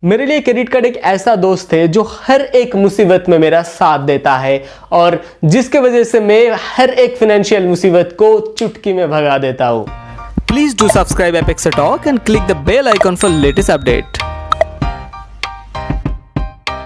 मेरे लिए credit card एक ऐसा दोस्त है जो हर एक मुसीबत में मेरा साथ देता है और जिसके वजह से मैं हर एक फाइनेंशियल मुसीबत को चुटकी में भगा देता हूँ। Please do subscribe Apexa Talk and click the bell icon for latest update.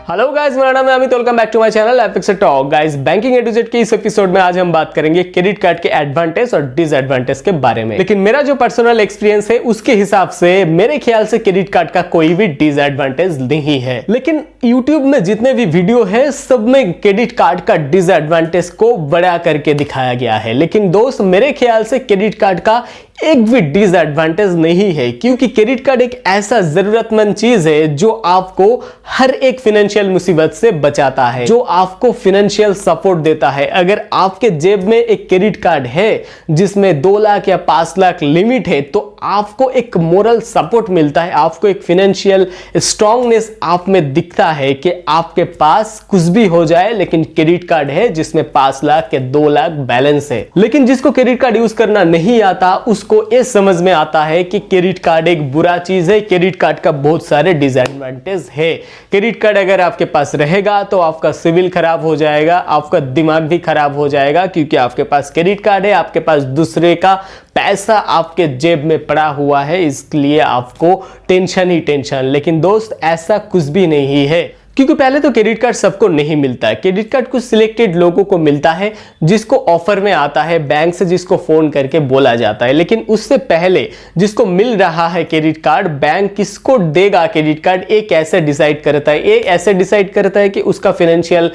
Hello guys, मेरा नाम है Amit. Welcome back to my channel Apexa Talk. Guys, banking A to Z के इस एपिसोड में आज हम बात करेंगे क्रेडिट कार्ड के एडवांटेज और डिसएडवांटेज के बारे में। लेकिन मेरा जो पर्सनल एक्सपीरियंस है उसके हिसाब से मेरे ख्याल से क्रेडिट कार्ड का कोई भी डिसएडवांटेज नहीं है। लेकिन यूट्यूब में जितने भी वीडियो है सब में क्रेडिट कार्ड का डिसएडवांटेज को बड़ा करके दिखाया गया है। लेकिन दोस्त, मेरे ख्याल से क्रेडिट कार्ड का एक भी डिसएडवांटेज नहीं है, क्योंकि क्रेडिट कार्ड एक ऐसा जरूरतमंद चीज है जो आपको हर एक फाइनेंशियल मुसीबत से बचाता है, जो आपको फाइनेंशियल सपोर्ट देता है। अगर आपके जेब में एक क्रेडिट कार्ड है जिसमें 2 लाख या 5 लाख लिमिट है तो आपको एक मोरल सपोर्ट मिलता है, आपको एक फाइनेंशियल स्ट्रांगनेस आप में दिखता है कि आपके पास कुछ भी हो जाए लेकिन क्रेडिट कार्ड है जिसमें 5 लाख या 2 लाख बैलेंस है। लेकिन जिसको क्रेडिट कार्ड यूज करना नहीं आता उसको ये समझ में आता है कि क्रेडिट कार्ड एक बुरा चीज है, क्रेडिट कार्ड का बहुत सारे डिसएडवांटेज है। क्रेडिट कार्ड अगर आपके पास रहेगा तो आपका सिविल खराब हो जाएगा, आपका दिमाग भी खराब हो जाएगा, क्योंकि आपके पास क्रेडिट कार्ड है, आपके पास दूसरे का पैसा आपके जेब में पड़ा हुआ है, इसलिए आपको टेंशन ही टेंशन। लेकिन दोस्त, ऐसा कुछ भी नहीं है, क्योंकि पहले तो क्रेडिट कार्ड सबको नहीं मिलता है। क्रेडिट कार्ड कुछ सिलेक्टेड लोगों को मिलता है जिसको ऑफर में आता है बैंक से, जिसको फोन करके बोला जाता है। लेकिन उससे पहले जिसको मिल रहा है क्रेडिट कार्ड, बैंक किसको देगा क्रेडिट कार्ड, ये कैसे डिसाइड करता है? ये ऐसे डिसाइड करता है कि उसका फाइनेंशियल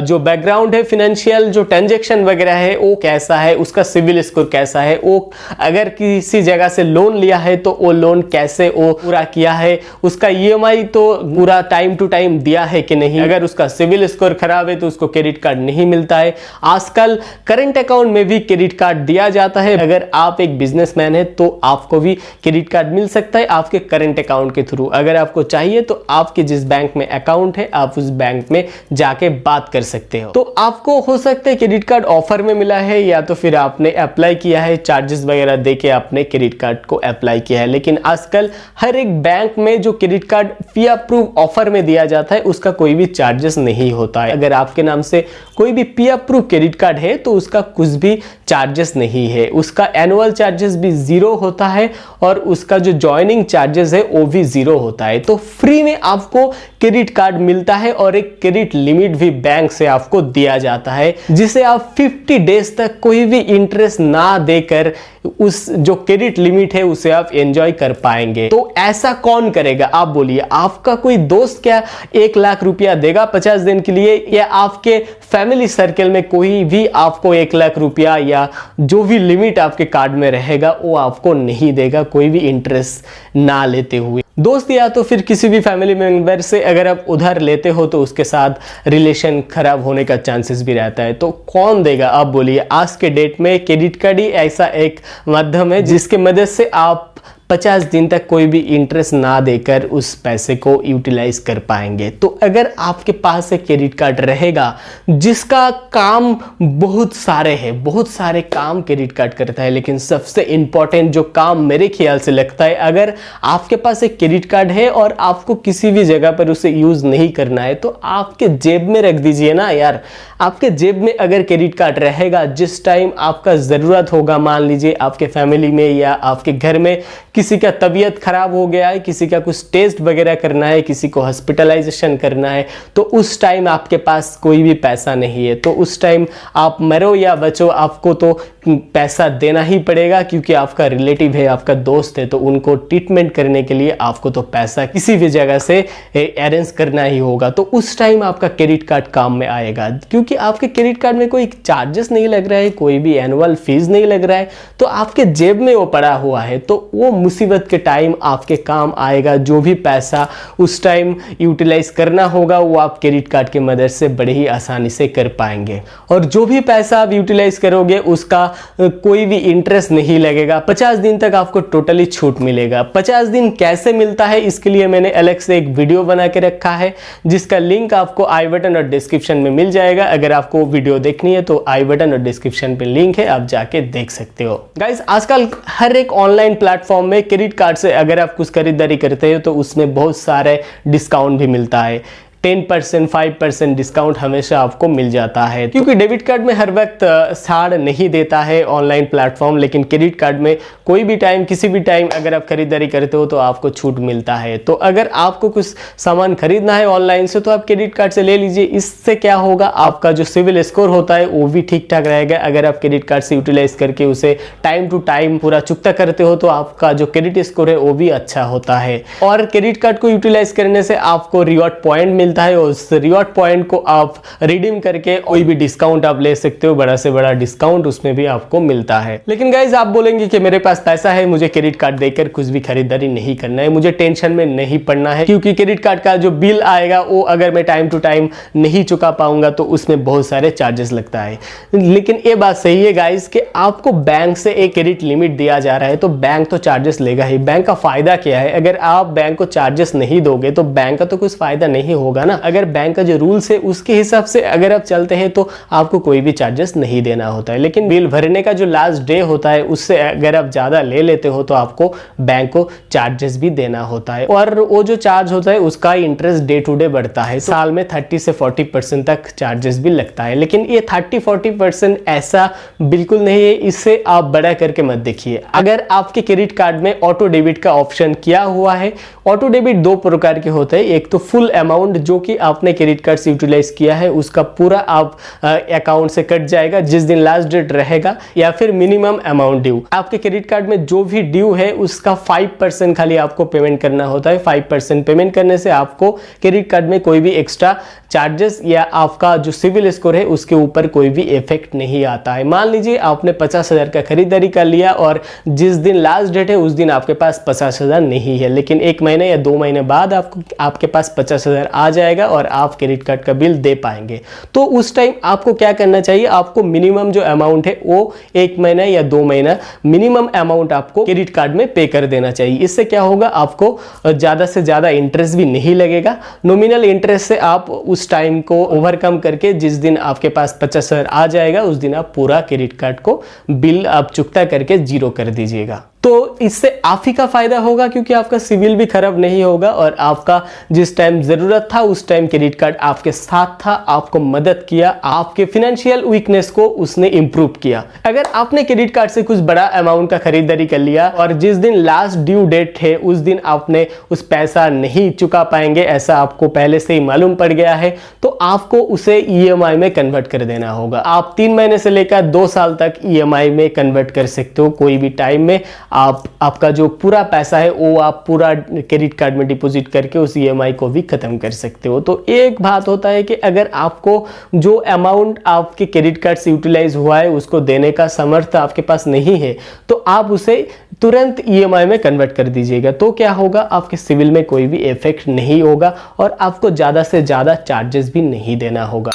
जो बैकग्राउंड है, फाइनेंशियल जो ट्रांजेक्शन वगैरह है वो कैसा है, उसका सिविल स्कोर कैसा है, वो अगर किसी जगह से लोन लिया है तो वो लोन कैसे वो पूरा किया है, उसका EMI तो पूरा टाइम टू टाइम दिया है कि नहीं। अगर उसका सिविल स्कोर खराब है तो उसको क्रेडिट कार्ड नहीं मिलता है। आजकल करंट अकाउंट में भी क्रेडिट कार्ड दिया जाता है। अगर आप एक बिजनेसमैन है तो आपको भी क्रेडिट कार्ड मिल सकता है आपके करंट अकाउंट के थ्रू। अगर आपको चाहिए तो आपके जिस बैंक में अकाउंट है आप उस बैंक में जाके बात कर सकते हो। तो आपको हो सकता है क्रेडिट कार्ड ऑफर में मिला है, या तो फिर आपने अप्लाई किया है, चार्जेस वगैरह देके आपने क्रेडिट कार्ड को अप्लाई किया है। लेकिन आजकल हर एक बैंक में जो credit card pre approve offer में दिया जाता है उसका कोई भी चार्जेस नहीं होता है। अगर आपके नाम से कोई भी प्री अप्रूव क्रेडिट कार्ड है तो उसका कुछ भी चार्जेस नहीं है, उसका एनुअल चार्जेस भी 0 होता है और उसका जो ज्वाइनिंग चार्जेस है वो भी 0 होता है। तो फ्री में आपको क्रेडिट कार्ड मिलता है और एक क्रेडिट लिमिट भी बैंक से आपको दिया जाता है, जिसे आप 50 डेज तक कोई भी इंटरेस्ट ना देकर उस जो क्रेडिट लिमिट है उसे आप एंजॉय कर पाएंगे। तो ऐसा कौन करेगा आप बोलिए? आपका कोई दोस्त क्या 1 लाख रुपया देगा 50 दिन के लिए, या आपके फैमिली सर्कल में कोई भी आपको 1 लाख रुपया या जो भी लिमिट आपके कार्ड में रहेगा वो आपको नहीं देगा, कोई भी इंटरेस्ट ना लेते हुए। दोस्त, या तो फिर किसी भी फैमिली मेंबर से अगर आप उधार लेते हो तो उसके साथ रिलेशन खराब होने का चांसेस भी रहता है। तो कौन देगा आप बोलिए? आज के डेट में क्रेडिट कार्ड ही ऐसा एक माध्यम है जिसके मदद से आप 50 दिन तक कोई भी इंटरेस्ट ना देकर उस पैसे को यूटिलाइज कर पाएंगे। तो अगर आपके पास एक क्रेडिट कार्ड रहेगा जिसका काम बहुत सारे हैं, बहुत सारे काम क्रेडिट कार्ड करता है, लेकिन सबसे इंपॉर्टेंट जो काम मेरे ख्याल से लगता है, अगर आपके पास एक क्रेडिट कार्ड है और आपको किसी भी जगह पर उसे यूज नहीं करना है तो आपके जेब में रख दीजिए ना यार। आपके जेब में अगर क्रेडिट कार्ड रहेगा, जिस टाइम आपका जरूरत होगा, मान लीजिए आपके फैमिली में या आपके घर में किसी का तबीयत खराब हो गया है, किसी का कुछ टेस्ट वगैरह करना है, किसी को हॉस्पिटलाइजेशन करना है, तो उस टाइम आपके पास कोई भी पैसा नहीं है, तो उस टाइम आप मरो या बचो आपको तो पैसा देना ही पड़ेगा, क्योंकि आपका रिलेटिव है, आपका दोस्त है, तो उनको ट्रीटमेंट करने के लिए आपको तो पैसा किसी भी जगह से अरेंज करना ही होगा। तो उस टाइम आपका क्रेडिट कार्ड काम में आएगा, क्योंकि आपके क्रेडिट कार्ड में कोई चार्जेस नहीं लग रहा है, कोई भी एनुअल फीस नहीं लग रहा है, तो आपके जेब में वो पड़ा हुआ है, तो वो मुसीबत के टाइम आपके काम आएगा। जो भी पैसा उस टाइम यूटिलाइज करना होगा वो आप क्रेडिट कार्ड की मदद से बड़े ही आसानी से कर पाएंगे, और जो भी पैसा आप यूटिलाइज करोगे उसका कोई भी इंटरेस्ट नहीं लगेगा। 50 दिन तक आपको टोटली छूट मिलेगा। 50 दिन कैसे मिलता है इसके लिए मैंने अलग से एक वीडियो बना के रखा है, जिसका लिंक आपको आई बटन और डिस्क्रिप्शन में मिल जाएगा। अगर आपको वीडियो देखनी है तो आई बटन और डिस्क्रिप्शन पे लिंक है, आप जाके देख सकते हो। गाइस, आजकल हर एक ऑनलाइन प्लेटफॉर्म में में क्रेडिट कार्ड से अगर आप कुछ खरीदारी करते हो तो उसमें बहुत सारे डिस्काउंट भी मिलता है। 10% 5% डिस्काउंट हमेशा आपको मिल जाता है, क्योंकि डेबिट कार्ड में हर वक्त छाड़ नहीं देता है ऑनलाइन प्लेटफॉर्म, लेकिन क्रेडिट कार्ड में कोई भी टाइम किसी भी टाइम अगर आप खरीदारी करते हो तो आपको छूट मिलता है। तो अगर आपको कुछ सामान खरीदना है ऑनलाइन से तो आप क्रेडिट कार्ड से ले लीजिए। इससे क्या होगा, आपका जो सिविल स्कोर होता है वो भी ठीक ठाक रहेगा। अगर आप क्रेडिट कार्ड से यूटिलाइज करके उसे टाइम टू टाइम पूरा चुकता करते हो तो आपका जो क्रेडिट स्कोर है वो भी अच्छा होता है। और क्रेडिट कार्ड को यूटिलाइज करने से आपको रिवॉर्ड पॉइंट मिलता है, उस रिवॉर्ड पॉइंट को आप रिडीम करके कोई भी डिस्काउंट आप ले सकते हो, बड़ा से बड़ा डिस्काउंट उसमें भी आपको मिलता है। लेकिन गाइज आप बोलेंगे कि मेरे पास पैसा है, मुझे क्रेडिट कार्ड देकर कुछ भी खरीदारी नहीं करना है, मुझे टेंशन में नहीं पड़ना है, क्योंकि क्रेडिट कार्ड का जो बिल आएगा वो अगर मैं टाइम टू टाइम नहीं चुका पाऊंगा तो उसमें बहुत सारे चार्जेस लगता है। लेकिन ये बात सही है गाइज कि आपको बैंक से एक क्रेडिट लिमिट दिया जा रहा है तो बैंक तो चार्जेस लेगा ही। बैंक का फायदा क्या है, अगर आप बैंक को चार्जेस नहीं दोगे तो बैंक का तो कुछ फायदा नहीं होगा ना। अगर बैंक का जो रूल्स है उसके हिसाब से अगर आप चलते हैं तो आपको कोई भी चार्जेस नहीं देना होता है। लेकिन बिल भरने का जो लास्ट डे होता है उससे अगर आप ज्यादा ले लेते हो तो आपको बैंक को चार्जेस भी देना होता है, और वो जो चार्ज होता है उसका इंटरेस्ट डे टू डे बढ़ता है। साल में 30 से 40% तक चार्जेस भी लगता है। लेकिन ये 30-40% ऐसा बिल्कुल नहीं है, इससे आप बड़ा करके मत देखिए। अगर आपके क्रेडिट कार्ड में ऑटो डेबिट का ऑप्शन किया हुआ है, ऑटो डेबिट दो प्रकार के होते हैं, एक तो फुल अमाउंट जो कि आपने क्रेडिट कार्ड से यूटिलाइज किया है उसका पूरा आप अकाउंट से कट जाएगा जिस दिन लास्ट डेट रहेगा, या फिर मिनिमम अमाउंट ड्यू। आपके क्रेडिट कार्ड में जो भी ड्यू है उसका 5% खाली आपको पेमेंट करना होता है। 5% पेमेंट करने से आपको क्रेडिट कार्ड में कोई भी एक्स्ट्रा चार्जेस या आपका जो सिविल स्कोर है उसके ऊपर कोई भी इफेक्ट नहीं आता है। मान लीजिए आपने 50,000 का खरीदारी कर लिया और जिस दिन लास्ट डेट है उस दिन आपके पास 50,000 नहीं है, लेकिन 1 महीने या 2 महीने बाद आपके पास 50,000 आ जाएगा और आप क्रेडिट कार्ड का बिल दे पाएंगे। तो उस टाइम आपको क्या करना चाहिए, आपको मिनिमम जो अमाउंट है वो 1 महीना या 2 महीना मिनिमम अमाउंट आपको क्रेडिट कार्ड में पे कर देना चाहिए। इससे क्या होगा, आपको ज्यादा से ज्यादा इंटरेस्ट भी नहीं लगेगा। नॉमिनल इंटरेस्ट से आप उस टाइम को ओवरकम करके जिस दिन आपके पास 50,000 आ जाएगा उस दिन आप पूरा क्रेडिट कार्ड को बिल आप चुकता करके जीरो कर दीजिएगा। तो इससे आप ही का फायदा होगा, क्योंकि आपका सिविल भी खराब नहीं होगा और आपका जिस टाइम जरूरत था उस टाइम क्रेडिट कार्ड आपके साथ था, आपको मदद किया, आपके फाइनेंशियल वीकनेस को उसने इंप्रूव किया। अगर आपने क्रेडिट कार्ड से कुछ बड़ा अमाउंट का खरीदारी कर लिया और जिस दिन लास्ट ड्यू डेट है उस दिन आपने उस पैसा नहीं चुका पाएंगे, ऐसा आपको पहले से ही मालूम पड़ गया है, तो आपको उसे EMI में कन्वर्ट कर देना होगा। आप 3 महीने से लेकर 2 साल तक EMI में कन्वर्ट कर सकते हो। कोई भी टाइम में आपका जो पूरा पैसा है वो आप पूरा क्रेडिट कार्ड में डिपॉजिट करके उस EMI को भी खत्म कर सकते हो। तो एक बात होता है कि अगर आपको जो अमाउंट आपके क्रेडिट कार्ड से यूटिलाइज हुआ है उसको देने का सामर्थ्य आपके पास नहीं है तो आप उसे तुरंत EMI में कन्वर्ट कर दीजिएगा। तो क्या होगा, आपके सिविल में कोई भी इफेक्ट नहीं होगा और आपको ज्यादा से ज्यादा चार्जेस भी नहीं देना होगा।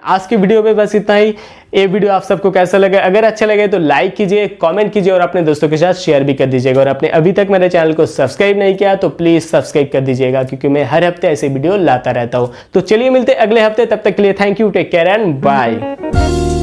आज की वीडियो में बस इतना ही। ये वीडियो आप सबको कैसा लगा, अगर अच्छा लगे तो लाइक कीजिए, कमेंट कीजिए और अपने दोस्तों के साथ शेयर भी कर दीजिएगा। और आपने अभी तक मेरे चैनल को सब्सक्राइब नहीं किया तो प्लीज सब्सक्राइब कर दीजिएगा, क्योंकि मैं हर हफ्ते ऐसे वीडियो लाता रहता हूं। तो चलिए मिलते अगले हफ्ते, तब तक के लिए thank you, take care and bye.